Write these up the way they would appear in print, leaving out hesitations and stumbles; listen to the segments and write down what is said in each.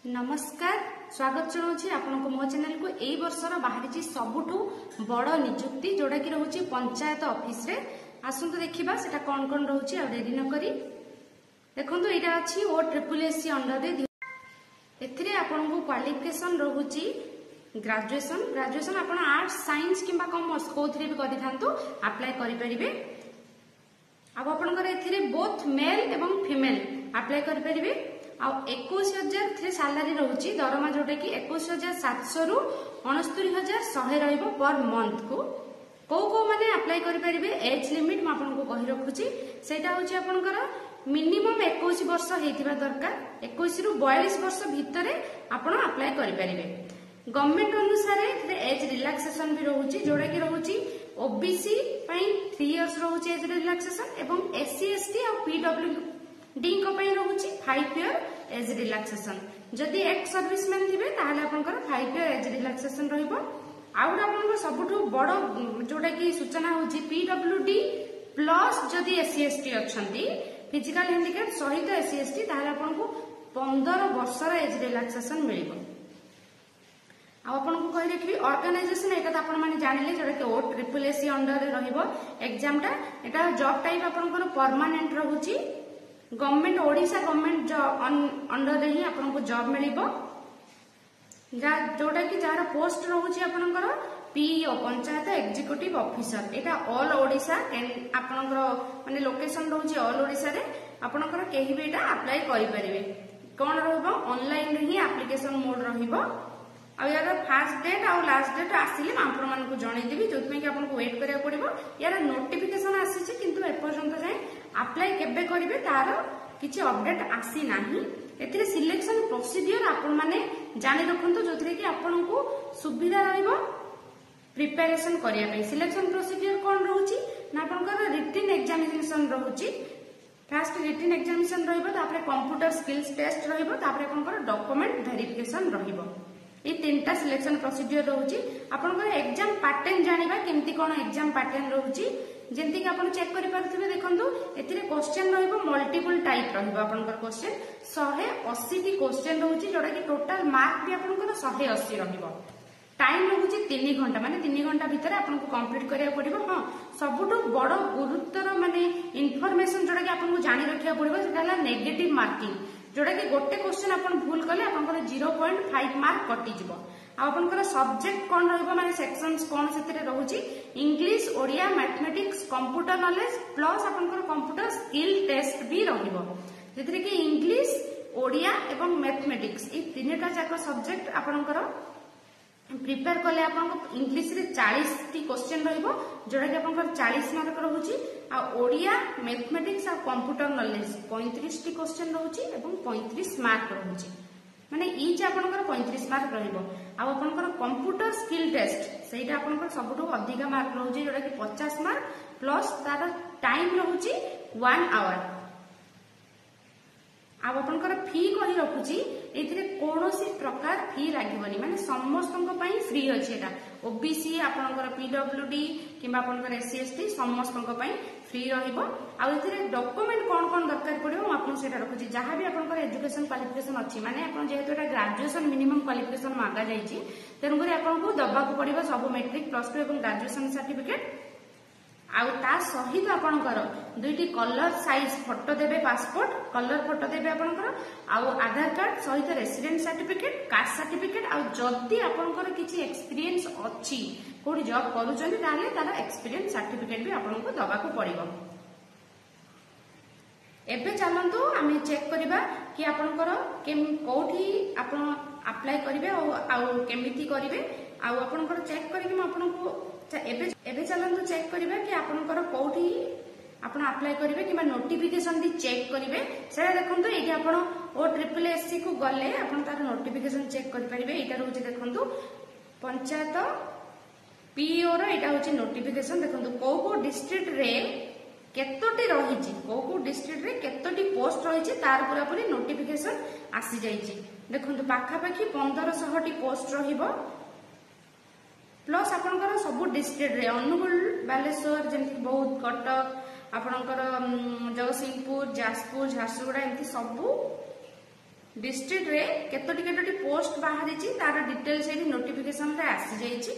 नमस्कार स्वागत जनाऊँ आपको मो चैनल को यही वर्षर बाहरी सबुठू बड़ निजुक्ति जोड़ा कि रोचे पंचायत ऑफिस रे आसतु देखा से कौन कौन रोचे आ डेरी नक देखो यहाँ अच्छी OSSC अंडर एथिरे आपको क्वालिफिकेशन रोचे ग्रेजुएशन आप आर्ट्स साइंस किंबा कॉमर्स कौन भी करूँ अप्लाई करेंगे आपंकर बोथ मेल एवं फीमेल अप्लाई करेंगे आ 21,000 सालारी रोचे दरमा जोटा कि 21,700 रु 69,100 पर मंथ को कौ मैंने अप्लाई करेंगे एज लिमिट मुझे कही रखुची से आपंकर मिनिमम 21 वर्ष होता दरकार 21 रु 42 वर्ष भितर आपड़ अप्लाई करेंगे गवर्नमेंट अनुसार एज रिलैक्सेशन भी रोचे जोड़ा कि रोचे ओबीसी 3 इयर्स रोचे एज रिलैक्सेशन एवं SC ST और PWD रोचे 5 इयर एज रिलैक्सेशन जदि एक्स सर्विसमैन थे आपंकर 5 इयर एज रिलैक्सेशन रहा सबुठ बड़ जोटा कि सूचना हूँ PWD प्लस जदि SC ST अच्छा फिजिकल हैंडिकैप सहित SC ST आपको 15 वर्षर एज रिलैक्सेशन मिल आपको कही रखी ऑर्गेनाइजेशन यहाँ तो आपने जानिले जोटा कि OSSC अंडर एग्जाम टा जॉब टाइप आपंकर परमानेंट रोचे गवर्नमेंट ओडिशा गवर्नमेंट अंडर ही आपको जॉब मिल जोटा कि जार पोस्ट रोचे आपंकर PEO पंचायत एग्जीक्यूटिव ऑफिसर यहाँ ऑल ओडिशा आपंकर माने लोकेशन रोचे ऑल ओडिशा रे आपंकर कहीं भी अप्लाई करेंगे कौन ऑनलाइन ही एप्लिकेशन मोड रहिबो आ यार फास्ट डेट आ लास्ट डेट आसिले आपण मानकु जणैदेबी जोथमे कि आपनको वेट करिया पड़िबो यार नोटिफिकेशन आसीछि किंतु एपर्यंत जाय अप्लाई केबे करिवे तार किछि अपडेट आसी नाही एथिरे सिलेक्शन प्रोसीजर आपण माने जानि रखंतु जोथरे कि आपनको सुविधा रहइबो प्रिपरेशन करिया पे सिलेक्शन प्रोसीजर कोन रहउछि ना आपनकर रिटन एग्जामिनेशन रहउछि फर्स्ट रिटन एग्जामिनेशन रहइबो तापरे कंप्यूटर स्किल्स टेस्ट रहइबो तापरे आपनकर डॉक्यूमेंट वेरिफिकेशन रहइबो ये 3टा सिलेक्शन प्रोसीजर रोचे आपनकर एग्जाम पैटर्न जानिबा केमती कोन एग्जाम पैटर्न रोचे जेंति कि आपण चेक करि पारथिबे देखंतु एथिरे क्वेश्चन रहइबो मल्टीपल टाइप रहइबो आपनकर क्वेश्चन 180 टी क्वेश्चन रोचे जोडा कि टोटल मार्क भी आपनकर 180 रहइबो टाइम रोचे 3 घंटा माने 3 घंटा भीतर आपनको कंप्लीट करिया पड़िबो हां सबुठो बड़ गुरुत्वर माने इन्फॉर्मेशन जोडा कि आपनको जानि रखिया पड़िबो सेटा नेगेटिव मार्किंग जोटा कि गोटे क्वेश्चन आपन भूल कले आपनकर 0.5 मार्क कटि जिवो आपनकर सब्जेक्ट कोन रहइबो माने सेक्शंस कोन सेतरे रहउची English Odia mathematics computer knowledge plus आपनकर कंप्यूटर स्किल टेस्ट भी रहिबो जेतरे कि इंग्लिश ओडिया एवं मैथमेटिक्स ई तीनटा जाक सब्जेक्ट आपनकर प्रिपेयर कले आपनको इंग्लिश रे 40 टी क्वेश्चन रहइबो जोटा कि आपनकर 40 मार्क रहउची आ ओडिया मैथमेटिक्स आ कंप्यूटर नॉलेज 35 टी क्वेश्चन रहउची एवं 35 मार्क रहउची माने ईच आपनकर 35 मार्क रहइबो आ आपनकर कंप्यूटर स्किल टेस्ट सेटा आपनकर सबुठो अधिका मार्क रहउची जोटा कि 50 मार्क प्लस तार टाइम रहउची 1 आवर अब आपनकर फी कही रखुची एथिरे कोनोसी प्रकार फी लागबनी माने समस्तन पई फ्री अछि एटा ओबीसी आपनकर PWD किबा आपनकर SC ST समस्तन पई फ्री रहिबो आ एथिरे डॉक्यूमेंट कोन कोन दरकार पड़िबो आपन सेटा रखुची जहां भी आपनकर एजुकेशन क्वालिफिकेशन अछि माने आपन जेहेतु एटा ग्रेजुएशन मिनिमम क्वालिफिकेशन मागा जाईची तेनु करी आपनको दबा को पड़िबो सब मैट्रिक +2 एवं ग्रेजुएशन सर्टिफिकेट आउ ता सहित आपनकर दुईटी कलर साइज फोटो देबे पासपोर्ट कलर फोटो देबे आपनकर आउ आधार कार्ड सहित रेसिडेंट सर्टिफिकेट कास्ट सर्टिफिकेट आउ जदी आपनकर किछि एक्सपीरियंस अछि कोडी जॉब करूचंदी ताले तार एक्सपीरियंस सर्टिफिकेट भी आपनको दबा को पड़िबो एबे चलंतु आमे चेक करिबा कि आपनकर कोठी आपन अप्लाई करिवे आउ केमिति करिवे आउ आपनकर चेक करिकि म आपनको एबे चलंतु चेक करिबा कि आपनकर कोठी आपण अप्लाई करिवे किबा नोटिफिकेशन भी चेक करिवे सेटा देखंतु एठी आपण OSSC को गले आपण तार नोटिफिकेशन चेक करि परिबे एटा रहउची देखंतु पंचायत PEO रो एटा होची नोटिफिकेशन देखंतु को डिस्ट्रिक्ट रे केतोटी रहिची को डिस्ट्रिक्ट रे केतोटी पोस्ट रहिची तार पूरा पूरी नोटिफिकेशन आसी जाईची देखंतु पाखा पाखी 1500 टी पोस्ट रहिबो प्लस आपनकर सब डिस्ट्रिक्ट रे अनुगुल बालेश्वर जेंति बहुत कटक आपनकर जगतसिंहपुर जाजपुर झारसुगुड़ा एमती सब डिस्ट्रिक्ट रे केतोटी केतोटी पोस्ट बाहरी तार डिटेल्स ये नोटिफिकेशन रे आसी जाइए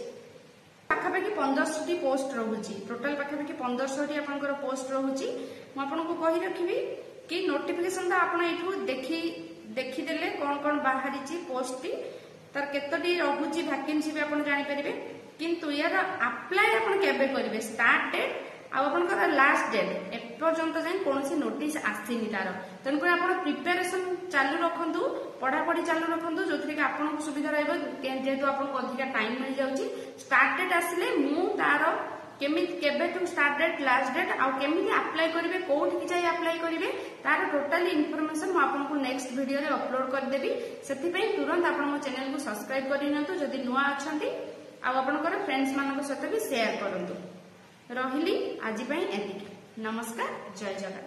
पाखापाखि 1500 पोस्ट रोचे टोटाल पाखापाखि 1500 आपंकर पोस्ट रोचे मुझे कही रखी कि नोटिफिकेशन आप देखीदे कौन कौन बाहरी पोस्ट टी तार केतोटी रोचे वैकेंसी भी आप जानीपर किंतु यार अप्लाई आप करेंगे स्टार्ट डेट आपर लास्ट डेट एपर्यंत जाए कौन नोटिस आसनी तार तेणुक आप प्रिपेरेसन चालू रखु पढ़ापढ़ी चालू रखु जो थी आपको सुविधा जेहेतु आपको अधिका टाइम मिल जाऊँगी स्टार्ट डेट आसिले मु तार केबेठू स्टार्ट डेट लास्ट डेट आमि अप्लाई करेंगे कौटी जाए अप्लाई करेंगे तार टोटाली इनफॉरमेशन आपको नेक्स्ट वीडियो रे अपलोड करदेवी से तुरंत आप चैनल को सब्सक्राइब करनी जदि नुआ अच्छा आपंकर फ्रेंड्स मान सहित भी शेयर करूँ रही आज एतिक नमस्कार जय जगन्नाथ।